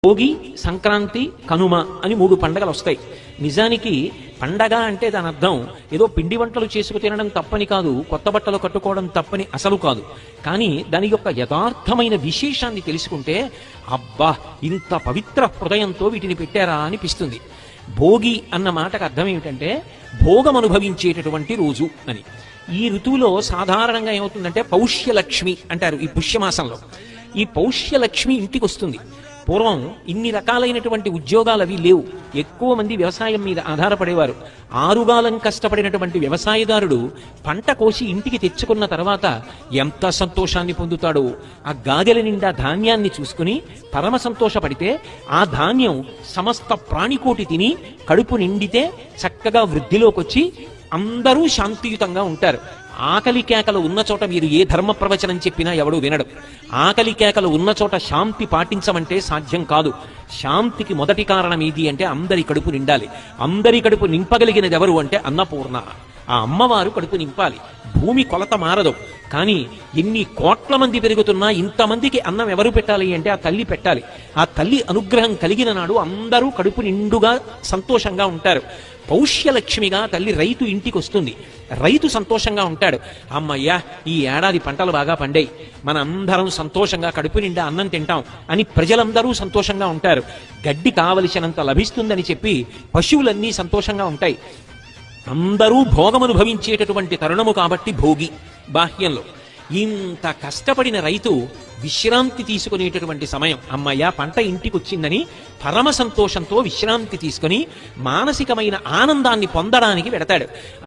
భోగి, సంక్రాంతి, కనుమ అని 3 పండగలు వస్తాయి. నిజానికి పండగ అంటే దాని అర్థం ఏదో పిండి వంటలు చేసుకు తినడం తప్పని కాదు, కొత్త బట్టలు కట్టుకోవడం తప్పని అసలు కాదు. కానీ దాని యొక్క యథార్థమైన విశేషాన్ని తెలుసుకుంటే అబ్బా, ఇంత పవిత్ర హృదయంతో వీటిని పెట్టారా అనిపిస్తుంది. భోగి అన్న మాటకు అర్థం ఏమిటంటే భోగం అనుభవించేటటువంటి రోజు అని. ఈ ఋతువులో సాధారణంగా ఏమవుతుందంటే పౌష్యలక్ష్మి అంటారు. ఈ పుష్యమాసంలో ఈ పౌష్యలక్ష్మి ఇంటికి వస్తుంది. పూర్వం ఇన్ని రకాలైనటువంటి ఉద్యోగాలు అవి లేవు. ఎక్కువ మంది వ్యవసాయం మీద ఆధారపడేవారు. ఆరుగాలం కష్టపడినటువంటి వ్యవసాయదారుడు పంట కోసి ఇంటికి తెచ్చుకున్న తర్వాత ఎంత సంతోషాన్ని పొందుతాడో. ఆ గాగెల నిండా ధాన్యాన్ని చూసుకుని పరమ సంతోషపడితే ఆ ధాన్యం సమస్త ప్రాణికోటి తిని కడుపు నిండితే చక్కగా వృద్ధిలోకి వచ్చి అందరూ శాంతియుతంగా ఉంటారు. ఆకలి కేకలు ఉన్న చోట మీరు ఏ ధర్మ ప్రవచనం చెప్పినా ఎవడూ వినడు. ఆకలి కేకలు ఉన్న చోట శాంతి పాటించమంటే సాధ్యం కాదు. శాంతికి మొదటి కారణం ఏది అంటే అందరి కడుపు నిండాలి. అందరి కడుపు నింపగలిగినది ఎవరు అంటే అన్నపూర్ణ. ఆ అమ్మవారు కడుపు నింపాలి. భూమి కొలత మారదు. కానీ ఎన్ని కోట్ల మంది పెరుగుతున్నా ఇంతమందికి అన్నం ఎవరు పెట్టాలి అంటే ఆ తల్లి పెట్టాలి. ఆ తల్లి అనుగ్రహం కలిగిన నాడు అందరూ కడుపు నిండుగా సంతోషంగా ఉంటారు. పౌష్యలక్ష్మిగా తల్లి రైతు ఇంటికి వస్తుంది. రైతు సంతోషంగా ఉంటాడు. అమ్మయ్యా, ఈ ఏడాది పంటలు బాగా పండాయి, మన అందరం సంతోషంగా కడుపు నిండా అన్నం తింటాం అని ప్రజలందరూ సంతోషంగా ఉంటారు. గడ్డి కావలసినంత లభిస్తుందని చెప్పి పశువులన్నీ సంతోషంగా ఉంటాయి. అందరూ భోగమనుభవించేటటువంటి తరుణము కాబట్టి భోగి. బాహ్యంలో ఇంత కష్టపడిన రైతు విశ్రాంతి తీసుకునేటటువంటి సమయం. అమ్మయ్య, పంట ఇంటికి వచ్చిందని పరమ సంతోషంతో విశ్రాంతి తీసుకుని మానసికమైన ఆనందాన్ని పొందడానికి వెడతాడు.